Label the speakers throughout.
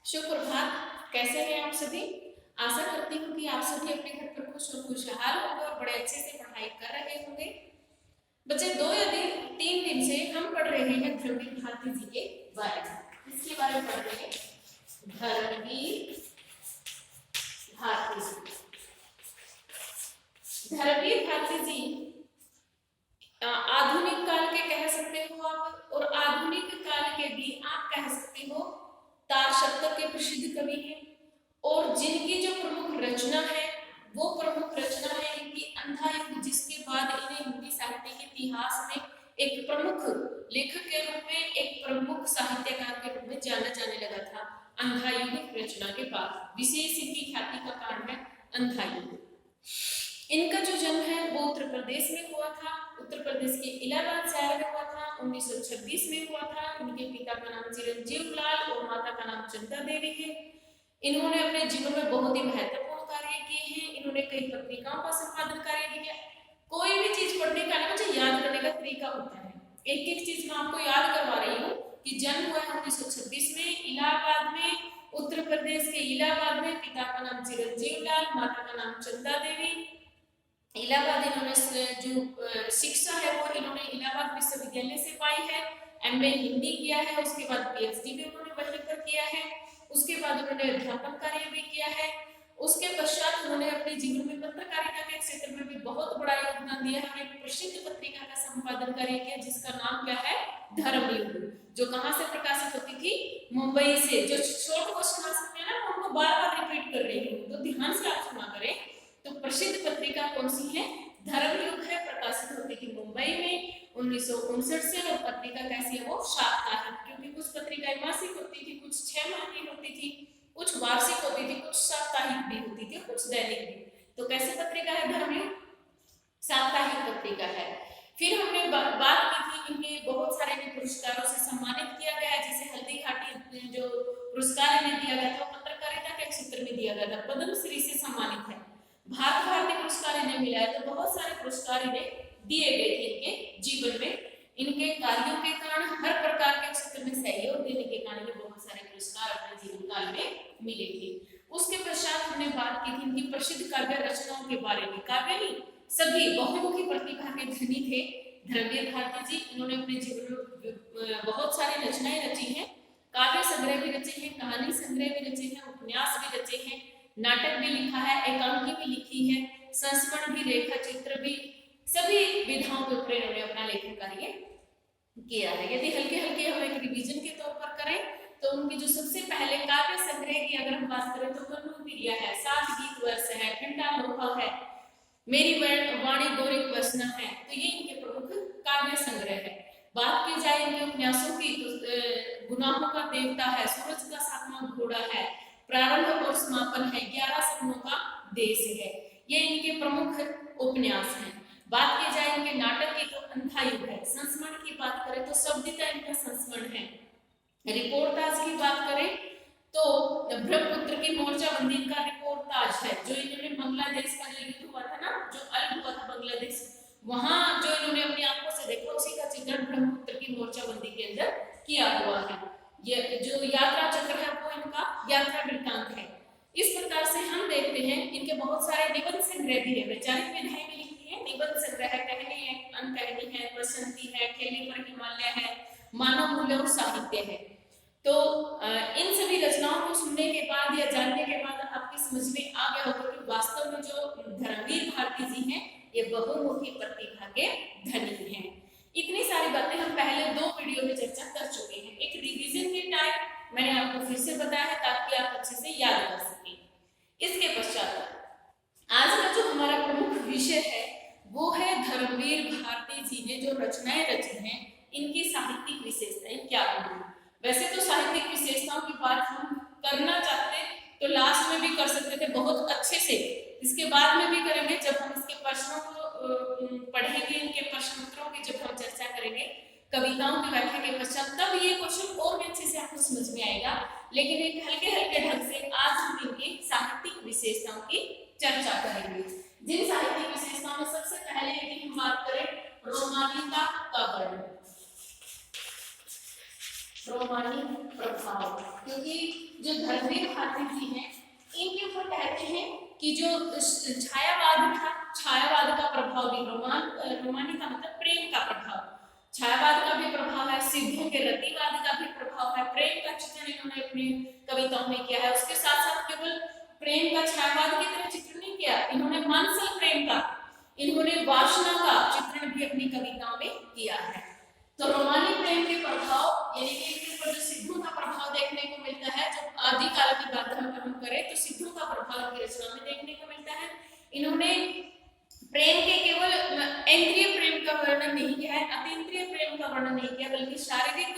Speaker 1: सुप्रभात। कैसे हैं आप सभी? आशा करती हूँ कि आप सभी अपने घर पर खुश और खुशहाल होंगे और बड़े अच्छे से पढ़ाई कर रहे होंगे। बच्चे 2 या 3 दिन से हम पढ़ रहे हैं धर्मवीर भारती जी के बारे में। इसके बारे में पढ़ रहे हैं धर्मवीर भारती जी। धर्मवीर भारती जी आधुनिक काल के कह सकते हो आप, और आधुनिक काल के भी आप कह सकते हो। तार सप्तक के प्रसिद्ध कवि हैं और जिनकी जो प्रमुख रचना है वो प्रमुख रचना है इनकी अंधा युग, जिसके बाद इन्हें हिंदी साहित्य के इतिहास में एक प्रमुख लेखक के रूप में, एक प्रमुख साहित्यकार के रूप में जाना जाने लगा था। अंधा युग रचना के बाद विशेष इनकी ख्याति का कारण है अंधा युग। इनका जो जन्म है वो उत्तर प्रदेश में हुआ था। उत्तर प्रदेश के इलाहाबाद शहर में हुआ था। 1926 में हुआ था। इनके पिता का नाम चिरंजीव लाल और माता का नाम चंदा देवी है। इन्होंने अपने जीवन में बहुत ही महत्वपूर्ण कार्य किए हैं। इन्होंने कई पत्रिकाओं का संपादन कार्य किया। कोई भी चीज पढ़ने का ना मुझे याद करने का तरीका होता है। एक एक चीज मैं आपको याद करवा रही हूँ कि जन्म हुआ 1926 में इलाहाबाद में, उत्तर प्रदेश के इलाहाबाद में। पिता का नाम चिरंजीव लाल, माता का नाम चंदा देवी। इलाहाबाद इन्होंने जो शिक्षा है वो इन्होंने इलाहाबाद विश्वविद्यालय से पाई है। एमए हिंदी किया है, उसके बाद पीएचडी भी उन्होंने वहीं पर किया है। उसके बाद उन्होंने अध्यापन कार्य भी किया है। उसके पश्चात उन्होंने अपने जीवन में पत्रकारिता के क्षेत्र में भी बहुत बड़ा योगदान दिया है। एक प्रसिद्ध पत्रिका का संपादन कार्य किया जिसका नाम क्या है, धर्मयुग, जो कहां से प्रकाशित होती थी, मुंबई से। जो शॉर्ट क्वेश्चन आ सकते हैं ना, उनको बार बार रिपीट कर रही हूँ, तो ध्यान से आप सुना करें। तो प्रसिद्ध पत्रिका कौन सी है, धर्मयुग है। प्रकाशित होती थी मुंबई में 1959 से। और पत्रिका कैसी है, वो साप्ताहिक, क्योंकि कुछ पत्रिकाएं मासिक होती थी, कुछ 6 माह की होती थी, कुछ वार्षिक होती थी, कुछ साप्ताहिक भी होती थी, कुछ दैनिक भी। तो कैसी पत्रिका है धर्मयुग, साप्ताहिक पत्रिका है। फिर हमने बात की थी इनके बहुत सारे पुरस्कारों से सम्मानित किया गया है। जैसे हल्दी घाटी जो पुरस्कार इन्हें दिया गया था पत्रकारिता के क्षेत्र में दिया गया था, पद्मश्री से सम्मानित है। भारत भारती पुरस्कार इन्हें मिला है। तो बहुत सारे पुरस्कार इन्हें दिए गए थे इनके जीवन में। इनके कार्यों के कारण, हर प्रकार के क्षेत्र में सहयोग देने के कारण बहुत सारे पुरस्कार अपने जीवन काल में मिले थे। उसके पश्चात हमने बात की थी इनकी प्रसिद्ध काव्य रचनाओं के बारे में। काव्य ही सभी बहुमुखी प्रतिभा के धनी थे धर्मवीर भारती जी। इन्होंने अपने जीवन में बहुत सारी रचनाएं रची हैं। काव्य संग्रह भी रचे हैं, कहानी संग्रह भी रचे हैं, उपन्यास भी रचे हैं, नाटक भी लिखा है, एकांकी भी लिखी है, संस्मरण भी, रेखा चित्र भी, सभी विधाओं के ऊपर इन्होंने अपना लेखन कार्य किया है। यदि हल्के हल्के हम एक रिवीजन के तौर पर करें तो उनकी जो सबसे पहले काव्य संग्रह की अगर हम बात करें तो वनप्रिया है, 7 गीत वर्ष है, घंटा लोहा है, मेरी वाणी गोरिक वसना है। तो ये इनके प्रमुख काव्य संग्रह है। बात की जाए इनके उपन्यासों की तो गुनाहों का देवता है, सूरज का 7वां घोड़ा है, प्रारंभ और समापन है, 11 सपनों का देश है। ये इनके प्रमुख उपन्यास हैं। बात की जाए इनके नाटक की तो अंधा युग है। संस्मरण की बात करें तो शब्दिता इनका संस्मरण है। रिपोर्टाज की बात करें तो ब्रह्मपुत्र की मोर्चाबंदी का रिपोर्टाज है, जो इन्होंने बांग्लादेश का जो युद्ध हुआ था ना, जो अलग हुआ था बांग्लादेश, वहां जो इन्होंने अपनी आंखों से देखा उसी का चित्रण ब्रह्मपुत्र की मोर्चाबंदी के अंदर किया हुआ है। ये जो यात्रा चक्र है वो इनका यात्रा वृत्तांत है। इस प्रकार से हम देखते हैं इनके बहुत सारे निबंध संग्रह भी है, वैचारिक विधाएं भी लिखी है, निबंध संग्रह है, कहनी है, अनकहनी है, बसंती है, खेली पर हिमालय है, मानव मूल्य और साहित्य है। तो इन सभी रचनाओं को सुनने के बाद या जानने के बाद आपकी समझ में आ गया होगा कि वास्तव में जो धर्मवीर भारती जी हैं ये बहुमुखी प्रतिभा के धनी हैं। इतनी सारी बातें हम पहले 2 वीडियो में चर्चा कर चुके हैं। एक रिवीजन के टाइम मैंने आपको फिर से बताया है ताकि आप अच्छे से याद कर सकें। इसके पश्चात आज का जो हमारा प्रमुख विषय है वो है धर्मवीर भारती जी ने जो रचनाएं रची हैं इनकी साहित्यिक विशेषताएं क्या होंगी। वैसे तो साहित्यिक विशेषताओं की बात हम करना चाहते तो लास्ट में भी कर सकते थे बहुत अच्छे से, इसके बाद में भी करेंगे जब हम इसके प्रश्नों को पढ़ेंगे, इनके प्रश्न उत्तरों की जब हम चर्चा करेंगे कविताओं की व्याख्या के पश्चात, तब ये क्वेश्चन और भी अच्छे से आपको समझ में आएगा। लेकिन एक हल्के हल्के ढंग से आज हम इनकी साहित्यिक विशेषताओं की चर्चा करेंगे। जिन साहित्यिक विशेषताओं में सबसे पहले यदि हम बात करें रोमानिता का वर्णन, रोमानी प्रभाव, क्योंकि जो धर्मवीर भारती जी हैं इनके ऊपर कहते हैं कि जो छायावाद था, छायावाद का प्रभाव भी रोमानी का मतलब प्रेम का प्रभाव, छायावाद का भी प्रभाव है, सिद्धों के रतिवाद का भी प्रभाव है, प्रेम का चित्रण इन्होंने अपनी कविताओं में किया है। उसके साथ साथ केवल प्रेम का छायावाद की तरह चित्रण नहीं किया, इन्होंने मानसल प्रेम का, इन्होंने वासना का चित्रण भी अपनी कविताओं में किया है। तो रोमानी प्रेम के प्रभाव यानी कि इनके ऊपर जो सिद्धों का प्रभाव देखने को मिलता है, जो आदिकाल की बात हम करें तो सिद्धों का प्रभाव इनकी रचना में देखने को मिलता है। इन्होंने प्रेम के केवल इंद्रिय प्रेम का वर्णन नहीं किया है, अतीन्द्रिय प्रेम का वर्णन नहीं किया, बल्कि शारीरिक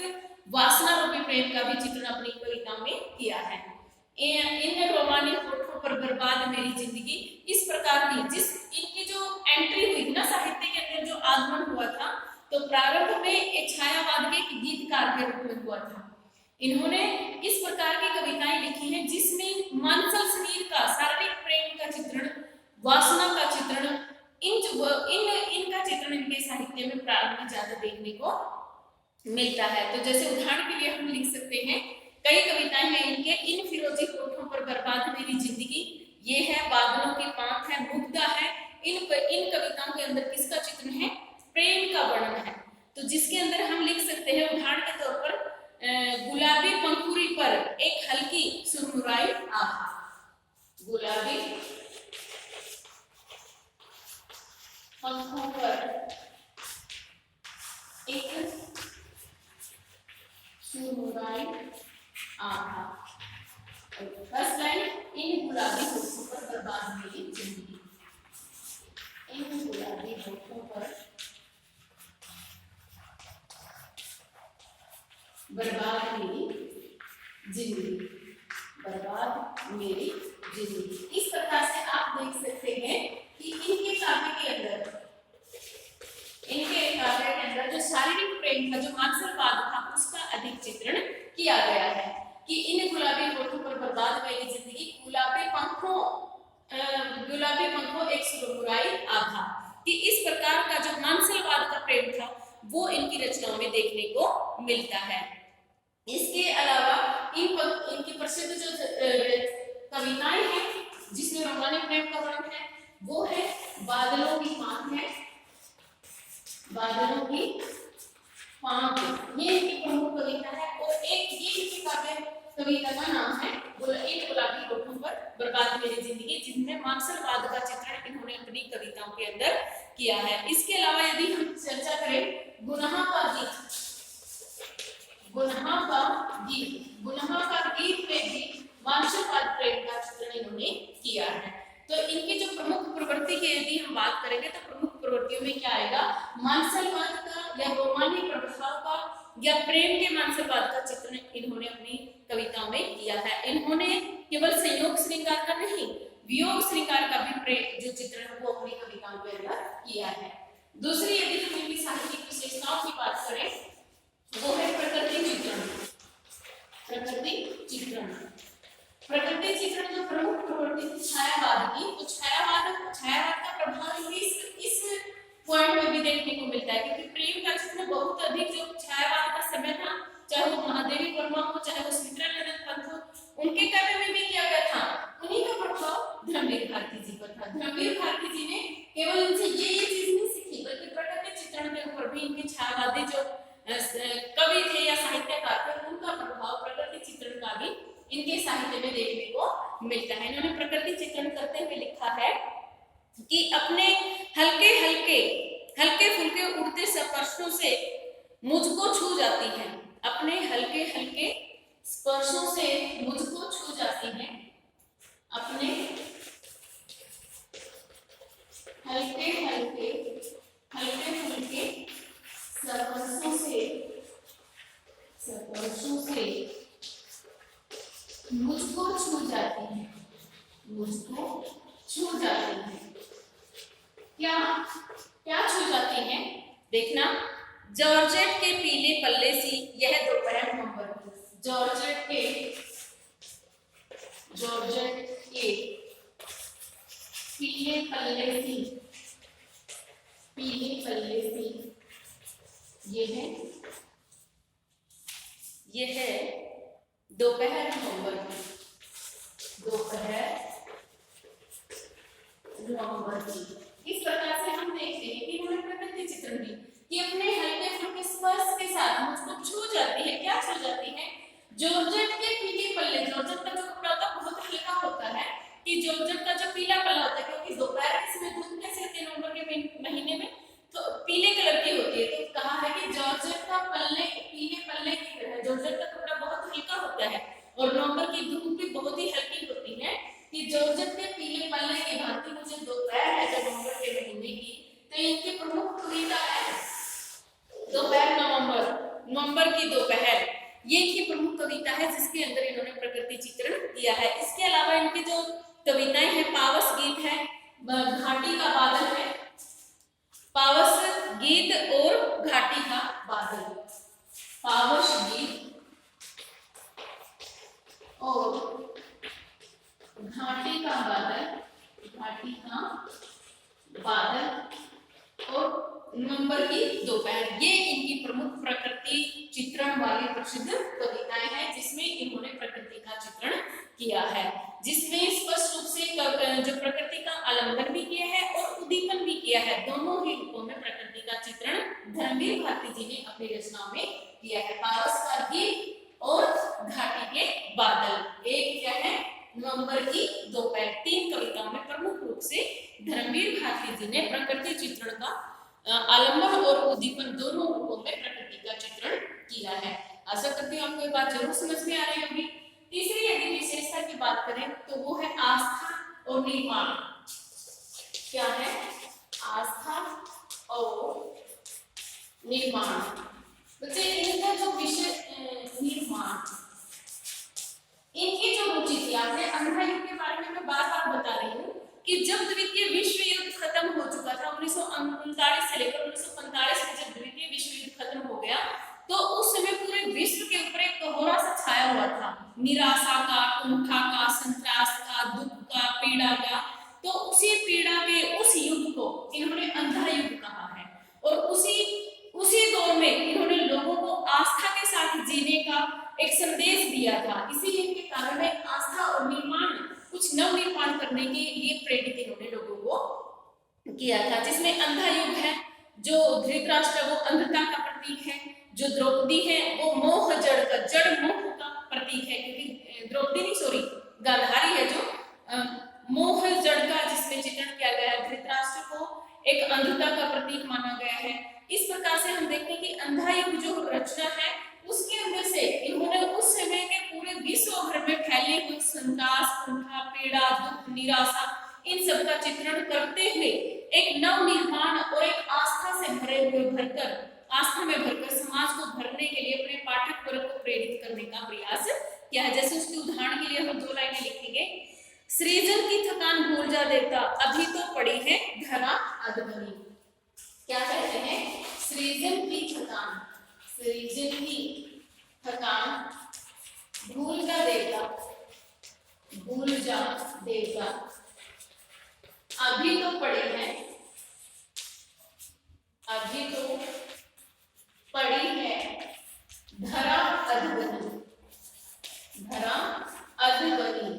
Speaker 1: वासना रूपी प्रेम का भी चित्रण अपनी कविताओं में किया है। इन रोमानी होठों पर बर्बाद मेरी जिंदगी, इस प्रकार की जिस इनकी जो एंट्री हुई थी ना साहित्य के अंदर, जो आगमन हुआ था, तो प्रारंभ में एक छायावाद के गीतकार के रूप में हुआ था। इन्होंने इस प्रकार की कविताएं लिखी हैं जिसमें मानसल शरीर का, शारीरिक प्रेम का चित्रण, वासना का चित्रण, इनका चित्रण इनके साहित्य में प्रारंभ में ज्यादा देखने को मिलता है। तो जैसे उदाहरण के लिए हम लिख सकते हैं, कई कविताएं हैं इनके, इन फिरोजी होठों पर बर्बाद मेरी जिंदगी, ये है बादलों की पांख है, मुग्धा है। इन कविताओं के अंदर किसका चित्रण है? प्रेम का वर्णन है। तो जिसके अंदर हम लिख सकते हैं उदाहरण के तौर पर, गुलाबी पंखुड़ी पर एक हल्की सुरमुराई आभा, गुलाबी पंखों पर एक सुरमुराई आभा। फर्स्ट लाइन, इन गुलाबी होठों पर बर्बाद मेरी जिंदगी, इन गुलाबी होठों पर बर्बाद मेरी जिंदगी, बर्बाद मेरी जिंदगी। इस प्रकार से आप देख सकते हैं कि इनके काव्य के अंदर जो शारीरिक प्रेम था, जो मानसरवाद था, उसका अधिक चित्रण किया गया है कि इन गुलाबी होठों पर बर्बाद मेरी जिंदगी, गुलाबी पंखों एक सुरमुराई आभा, कि इस प्रकार का जो मानसरवाद का प्रेम था वो इनकी रचनाओं में देखने को मिलता है। इसके अलावा इनकी प्रसिद्ध जो कविताएं हैं जिसमें रोमानी प्रेम का वर्णन है वो है बादलों की पांख है, बादलों की पांख, ये इनकी प्रमुख कविता है। और एक ये इनकी कविता का नाम है इन गुलाबी होठों पर बर्बाद मेरी जिंदगी, जिनमें मानसरवाद का चित्रण इन्होंने अपनी कविताओं के अंदर किया है। इसके अलावा यदि हम चर्चा करें गुनाह का गीत, गुनाह का गीत में भी मानसरवाद प्रेम का चित्रण इन्होंने किया है। तो इनकी जो प्रमुख प्रवृत्ति की यदि हम बात करेंगे तो प्रमुख प्रवृत्तियों में क्या आएगा? मानसरवाद का या रोमानी प्रभाव का या प्रेम के मानसरवाद का चित्रण इन्होंने अपनी कविताओं में किया है। इन्होंने केवल संयोग श्रृंगार का नहीं, वियोग श्रृंगार का भी जो चित्रण है वो अपनी कविताओं के अंदर किया है। दूसरी यदि हम इनकी साहित्यिक विशेषताओं की बात करें वो है प्रकृति चित्रण। प्रकृति चित्रण जो प्रमुख प्रवृत्ति थी छायावाद की, तो छायावाद का प्रभाव इस पॉइंट में भी देखने को मिलता है, क्योंकि प्रेम का चित्रण बहुत अधिक जो छायावाद का समय था, चाहे वो महादेवी वर्मा हो, चाहे वो सुमित्रानंद पंत हो, उनके काव्य में भी किया गया था। उन्हीं का प्रभाव धर्मवीर भारती जी पर था। धर्मवीर भारती जी ने केवल इनसे ये चीज नहीं सीखी, बल्कि प्रकृति चित्रण के ऊपर भी इनके छायावादी जो कवि थे या साहित्यकार थे उनका प्रभाव प्रकृति चित्रण का भी इनके साहित्य में देखने को मिलता है। इन्होंने प्रकृति चित्रण करते हुए लिखा है कि अपने हल्के फुल्के उड़ते स्पर्शों से मुझको छू जाती है, अपने हल्के हल्के स्पर्शों से मुझको छू जाती है, अपने हल्के फुल्के स्पर्शों से मुझको छू जाती है, मुझको छू जाती है। क्या छू जाती है? देखना, जॉर्जेट के पीले पल्ले सी यह दोपहर नवंबर की, जॉर्जेट के पीले पल्ले सी ये है दोपहर नवंबर की, दोपहर नवंबर की। इस प्रकार से हम देखते हैं कि इन्होंने प्रकृति चित्रण दी कि अपने हल्के फुल्के स्पर्श के साथ मुझको छू जाती है। क्या छू जाती है? जॉर्जेट के पीले पल्ले, जॉर्जेट का जो कपड़ा होता है बहुत हल्का होता है, कि जॉर्जेट का जो पीला पल्ला होता है, क्योंकि दोपहर के समय धूप कैसे होती है नवंबर के महीने में, तो पीले कलर की होती है। तो कहा है कि जॉर्जेट का पल्ले पीले पल्ले की तरह, जॉर्जेट का कपड़ा बहुत हल्का होता है और नवंबर की धूप भी बहुत ही हल्की होती है, कि जॉर्जेट के पीले पल्ले की भांति मुझे दोपहर है जब नवंबर के महीने की। तो इनकी प्रमुख कविता है दोपहर नवंबर, नवंबर की दोपहर, ये इनकी प्रमुख कविता है जिसके अंदर इन्होंने प्रकृति चित्रण किया है। इसके अलावा इनकी जो कविताएं हैं, पावस गीत है, घाटी का बादल है, पावस गीत और घाटी का बादल, पावस गीत और घाटी का बादल, घाटी का बादल और नवंबर की दोपहर, ये इनकी प्रमुख प्रकृति चित्रण वाली प्रसिद्ध कविताएं हैं जिसमें इन्होंने प्रकृति का चित्रण किया है, जिसमें स्पष्ट रूप से जो प्रकृति का आलंबन भी किया है और उद्दीपन भी किया है। दोनों ही रूपों में प्रकृति का चित्रण धर्मवीर भारती जी ने अपनी रचनाओं में किया है। पावस का गीत और घाटी के बादल, एक क्या है नवंबर की दोपहर, तीन कविताओं में प्रमुख रूप से धर्मवीर भारती जी ने प्रकृति चित्रण का आलंबन और उद्दीपन दोनों रूपों में प्रकृति का चित्रण किया है। आशा करती हूँ आपको ये बात जरूर समझ में आ रही होगी। तीसरी यदि विशेषता की बात करें तो वो है आस्था और निर्माण। क्या है? आस्था और निर्माण। बच्चे इनका जो विषय निर्माण, इनकी जो रुचि थी, आपने अंधा युग के बारे में मैं बार बार बता रही हूँ कि जब द्वितीय विश्व युद्ध खत्म हो चुका था 1939 से लेकर 1945 में, जब द्वितीय विश्व युद्ध खत्म हो गया तो उस समय पूरे विश्व के ऊपर एक कोहरा सा छाया हुआ था, निराशा का, कुंठा का, संत्रास का, दुख का, पीड़ा का। तो उसी पीड़ा के उस युग को इन्होंने अंधा युग कहा है और उसी दौर में इन्होंने लोगों को आस्था के साथ जीने का एक संदेश दिया था। इसीलिए इनके कारण में आस्था और निर्माण, कुछ नव निर्माण करने के लिए प्रेरित इन्होंने लोगों को किया था, जिसमें अंधा युग है, जो धृतराष्ट्र वो अंधता का प्रतीक है, जो द्रौपदी है वो मोह जड़ मोह का प्रतीक है, क्योंकि द्रौपदी नहीं सॉरी गांधारी है जो मोह जड़ का जिसमें चित्रण किया गया है, धृतराष्ट्र को एक अंधता का प्रतीक माना गया है। इस प्रकार से हम देखते हैं कि अंधा युग जो रचना है उसके अंदर से इन्होंने उस समय के पूरे विश्व भर में फैले हुए संतास, कुंठा, पीड़ा, दुख, निराशा, इन सब का चित्रण करते हुए एक नव निर्माण और एक आस्था से भरे हुए भरकर, आस्था में भरकर समाज को भरने के लिए अपने पाठक वर्ग को प्रेरित करने का प्रयास किया है। जैसे उसके उदाहरण के लिए हम दो लाइनें लिखेंगे। सृजन की थकान भूल जा देता, अभी तो पड़ी है धरा अधबनी। क्या कहते हैं? सृजन की थकान, सृजन की थकान भूल जा देगा, भूल जा देगा, अभी तो पड़ी है, अभी तो पड़ी है धरा अधबनी, धरा अधबनी।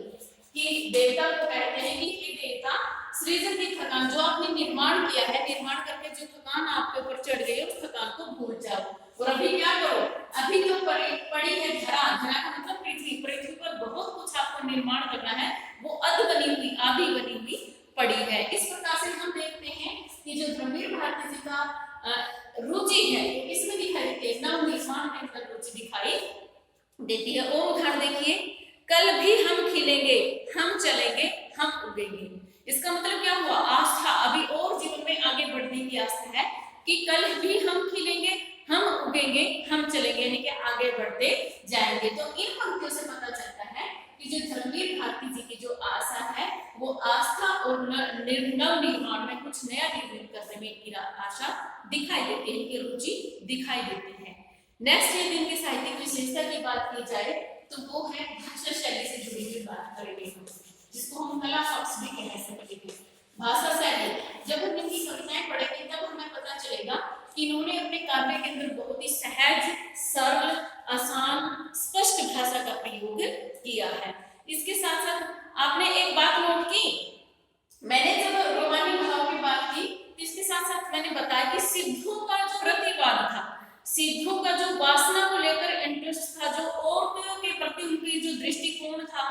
Speaker 1: कि देवता को कहते हैं कि हे देवता, सृजन की थकान जो आपने निर्माण किया है, निर्माण करके जो थकान आपके ऊपर चढ़ गई है उस थकान को भूल जाओ और अभी क्या करो, अभी तो पड़ी है धरा, धरा का मतलब पृथ्वी, पृथ्वी पर बहुत कुछ आपको निर्माण करना है, वो अध बनी हुई, आधी बनी हुई पड़ी है। इस प्रकार से हम देखते हैं कि जो धर्मवीर भारती जी का रुचि है इसमें दिखाई देती है, नव निर्माण में मतलब रुचि दिखाई देती है। वो उदाहरण देखिए, कल भी हम खिलेंगे, हम चलेंगे, हम उगेंगे। इसका मतलब क्या हुआ? आस्था, अभी और जीवन में आगे बढ़ने की आस्था है कि कल भी हम खिलेंगे, हम उगेंगे, हम चलेंगे, यानी कि आगे बढ़ते जाएंगे। तो इन पंक्तियों से पता चलता है कि जो धर्मवीर भारती जी की जो आशा है वो आस्था और नव निर्माण में कुछ नया निर्मित करने में इनकी आशा दिखाई देती है, इनकी रुचि दिखाई देती है। नेक्स्ट यदि इनकी साहित्यिक विशेषता की बात की जाए तो वो है भाषा शैली से जुड़ी हुई बात करेंगे हम, जिसको हम कला पक्ष भी कह सकते हैं। भाषा शैली, जब हम इनकी कविताएं पढ़ेंगे तब हमें पता चलेगा कि इन्होंने अपने काव्य के अंदर बहुत ही सहज, सरल, आसान किया है। इसके साथ साथ आपने एक बात नोट की, मैंने जब रोमानी भाव की बात की तो इसके साथ साथ मैंने बताया कि सिद्धों का जो प्रतिवाद था, सिद्धों का जो वासना को लेकर इंटरेस्ट था, जो औरतों के प्रति उनकी जो दृष्टिकोण था,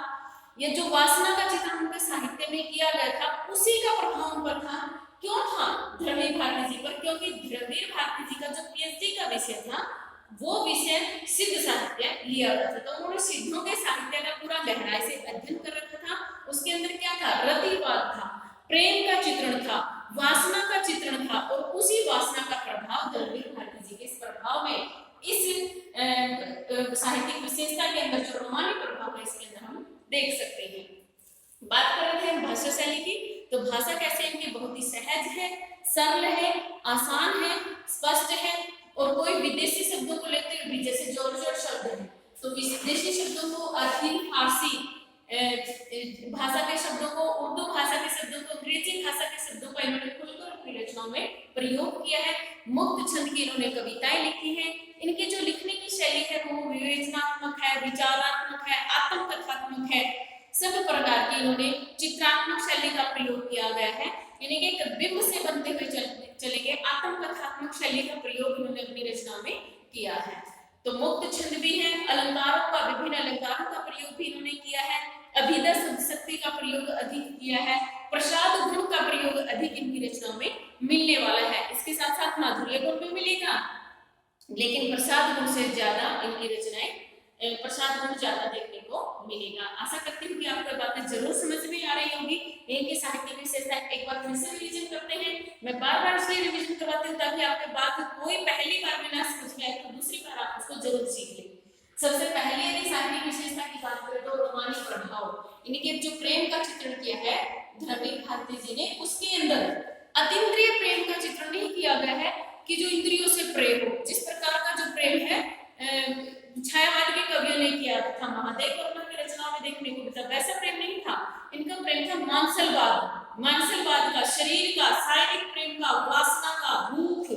Speaker 1: ये जो वासना का चित्रण उनके साहित्य में किया गया था, उसी का प्रभाव उन पर था। क्यों था? धर्मवीर भारती जी पर, क्योंकि धर्मवीर भारती जी का जो पीएचडी का विषय था वो विषय सिद्ध साहित्य लिया गया था। तो उन्होंने सिद्धों के साहित्य का पूरा गहराई से अध्ययन कर रखा था। उसके अंदर क्या था? रतिवाद था, प्रेम का चित्रण था, वासना का चित्रण था, और उसी वासना का प्रभाव धर्मवीर भारती जी के इस प्रभाव में, इस साहित्यिक विशेषता के अंदर जो रोमानी प्रभाव है इसके अंदर हम देख सकते हैं। बात कर रहे थे हम भाषा शैली की, तो भाषा कैसे इनकी बहुत ही सहज है, सरल है, आसान है, स्पष्ट है, और कोई विदेशी शब्दों को लेते हुए भी, जैसे जॉर्जियन शब्द है तो विदेशी शब्दों को अरबी, फारसी भाषा के शब्दों को, उर्दू भाषा के शब्दों को, अंग्रेजी भाषा के शब्दों का इन्होंने खुलकर अपनी रचनाओं में प्रयोग किया है। मुक्त छंद की इन्होंने कविताएं लिखी हैं। इनकी जो लिखने की शैली है वो विवेचनात्मक है, विचारात्मक है, आत्मकथात्मक है, सब प्रकार की इन्होंने चित्रात्मक शैली का प्रयोग किया गया है। यानी कि एक बिंब से बनते हुए चलेंगे, आत्मकथात्मक शैली का प्रयोग इन्होंने अपनी रचना में किया है। तो मुक्त छंद भी है, अलंकारों का, विभिन्न अलंकारों का प्रयोग भी इन्होंने किया है, अभिधा शब्द शक्ति का प्रयोग अधिक किया है, प्रसाद गुण का प्रयोग अधिक इनकी रचनाओं में मिलने वाला है। इसके साथ साथ माधुर्य गुण भी मिलेगा, लेकिन प्रसाद गुण से ज्यादा इनकी रचनाएं, प्रसाद गुण ज्यादा देखने को मिलेगा। आशा करती हूँ कि आपको बातें जरूर समझ में आ रही होगी। इनकी साहित्य विशेषता एक बार फिर से रिवीजन करते हैं। मैं बार बार इसलिए रिवीजन करवाती हूँ ताकि आपके बात कोई पहली बार में ना समझ में आए तो दूसरी बार आप उसको जरूर सीख लें। सबसे पहले यदि साहित्य विशेषता की बात करें तो रोमानी प्रभाव, इनके जो प्रेम का चित्रण किया है धर्मवीर भारती जी ने, उसके अंदर अतीन्द्रिय प्रेम का चित्रण नहीं किया गया है कि जो इंद्रियों से प्रेम हो। जिस प्रकार का जो प्रेम है छायावाद के कवियों ने किया था, महादेव वर्मा की रचनाओं में देखने को मिलता, वैसा प्रेम नहीं था। इनका प्रेम था मानसलवाद का, शरीर का, शारीरिक प्रेम का, वासना का, भूख,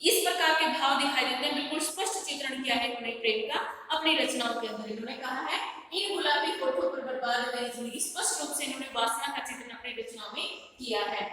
Speaker 1: इस प्रकार के भाव दिखाई देते हैं। बिल्कुल स्पष्ट चित्रण किया है इन्होंने प्रेम का अपनी रचनाओं के अंदर। इन्होंने कहा है इन गुलाबी होठों पर बर्बाद मेरी जिंदगी, स्पष्ट रूप से इन्होंने वासना का चित्रण अपनी रचनाओं में किया है।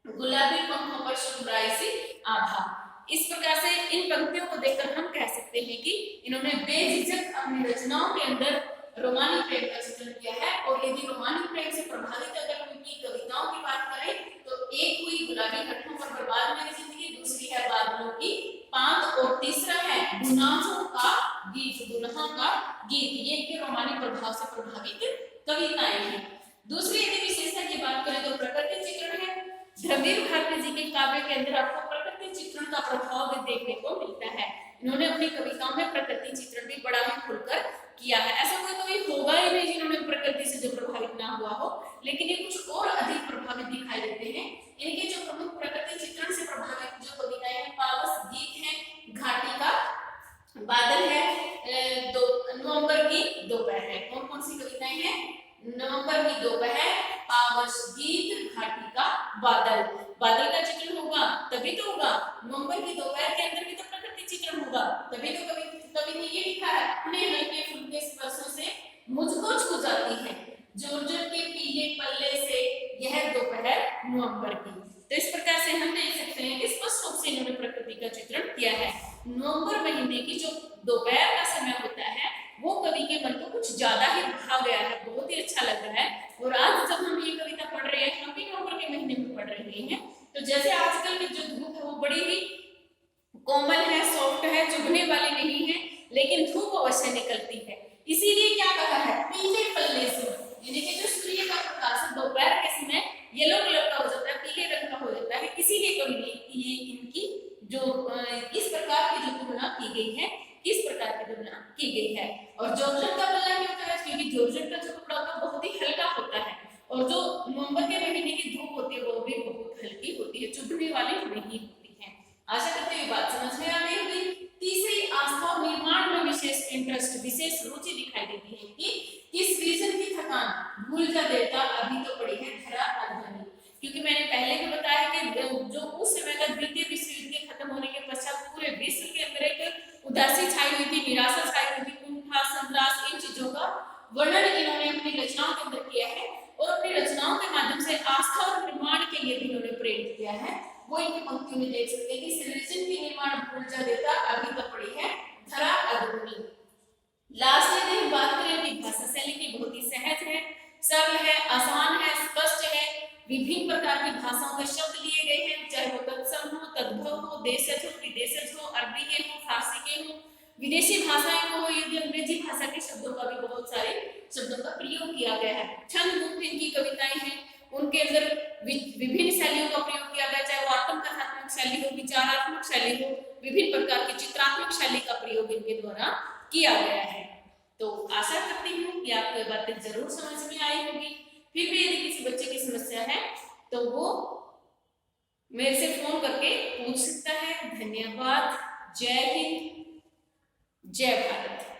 Speaker 1: गुलाबी पंखों पर शुभ्राई सी आभा, इस प्रकार से इन पंक्तियों को देखकर हम कह सकते हैं कि इन्होंने बेझिझक अपनी रचनाओं के अंदर रोमानी प्रेम का चित्रण किया है। और यदि रोमानी प्रेम से प्रभावित अगर उनकी कविताओं की बात करें तो एक हुई गुलाबी होठों पर बर्बाद मेरी जिंदगी, दूसरी है बादलों की पांत, और तीसरा है गुनाहों का गीत, गुनाहों का गीत। ये इनके रोमानी प्रभाव से प्रभावित कविताएं हैं। दूसरी यदि विशेषता की बात करें तो प्रकृति चित्रण है। धर्मवीर भारती जी के काव्य के अंदर आपको प्रकृति चित्रण का प्रभाव भी देखने को मिलता है। इन्होंने अपनी कविताओं में प्रकृति चित्रण भी बड़ा ही खुलकर किया है। ऐसा कोई कवि होगा ही नहीं जिन्होंने प्रकृति से जो प्रभावित ना हुआ हो, लेकिन ये कुछ और अधिक प्रभावित दिखाई देते हैं। इनके जो प्रमुख प्रकृति चित्रण से प्रभावित जो कविताएं हैं, पावस गीत है, घाटी का बादल है, नवंबर की दोपहर है। कौन कौन सी कविताएं हैं? नवंबर की दोपहर, पावस गीत, घाटी का बादल। बादल का चित्रण होगा तभी तो होगा, नवंबर की दोपहर के अंदर भी तो प्रकृति चित्रण होगा, तभी तो कवि ने ये लिखा है, अपने हल्के फुल्के स्पर्शों से मुझको छू जाती है, जॉर्जेट के पीले पल्ले से यह दोपहर नवंबर की। तो इस प्रकार से हम देख सकते हैं कि स्पष्ट रूप से इन्होंने प्रकृति का चित्रण किया है। नवंबर महीने की जो दोपहर का समय होता है वो कवि के मन को कुछ ज्यादा ही भा गया है, बहुत ही अच्छा लग रहा है। और आज जब हम ये कविता पढ़ रहे हैं, हम भी नवंबर के महीने में पढ़ रहे हैं, तो जैसे आजकल की जो धूप है वो बड़ी ही कोमल है, सॉफ्ट है, चुभने वाली नहीं है, लेकिन धूप अवश्य निकलती है। इसीलिए क्या कहा है, पीले पल्ले से, यानी कि जो सूर्य का प्रकाश दोपहर के समय येलो कलर का हो जाता है, पीले रंग का हो जाता है, इसीलिए कवि ने ये इनकी जो इस प्रकार की जो तुलना की गई है, इस प्रकार की तुलना की गई है। और जॉर्जेट का पल्ला क्यों कहा? क्योंकि जॉर्जेट का जो कपड़ा होता है बहुत ही हल्का होता है, और जो नवंबर के महीने की धूप होती है वो भी बहुत हल्की होती है, चुभने वाली नहीं होती है। आशा करते हैं बात समझ में आ गई होगी। तीसरी, आस्था और निर्माण में विशेष इंटरेस्ट, विशेष रुचि दिखाई देती है कि किस रीजन की थकान भूल जा देता अभी तो पड़ी है धरा राजधानी। क्योंकि मैंने पहले भी बताया कि जो उस समय का द्वितीय विश्व युद्ध के खत्म होने के पश्चात पूरे विश्व के अंदर एक उदासी छाई हुई थी, निराशा छाई हुई थी, कुंठा, संतरास, इन चीजों का वर्णन इन्होंने अपनी रचनाओं के अंदर किया है और अपनी रचनाओं के माध्यम से आस्था और निर्माण के लिए भी इन्होंने प्रेरित किया है। वो इनकी पंक्तियों में देख सकते हैं कि सृजन की निर्माण भूल जा देता अभी तक पड़ी है धरा अधूरी। लास्ट यदि हम बात करें अपनी भाषा शैली की, बहुत ही सहज है, सरल है, आसान है, स्पष्ट है। विभिन्न प्रकार की भाषाओं के शब्द लिए गए हैं, चाहे वो तत्सम हो, तद्भव हो, देशज हो, विदेशज हो, अरबी के हो, फारसी के हो, विदेशी भाषाएं को, यदि अंग्रेजी भाषा के शब्दों का भी बहुत सारे शब्दों का प्रयोग किया गया है। छंद मुक्त इनकी कविताएं हैं, उनके अंदर विभिन्न शैलियों का प्रयोग किया गया, चाहे वो आत्मकथात्मक शैली हो, विचारात्मक शैली हो, विभिन्न प्रकार की चित्रात्मक शैली का प्रयोग इनके द्वारा किया गया है। तो आशा करती हूँ कि आपको ये बातें जरूर समझ में आई होगी। फिर भी यदि किसी बच्चे की समस्या है तो वो मेरे से फोन करके पूछ सकता है। धन्यवाद। जय हिंद, जय भारत।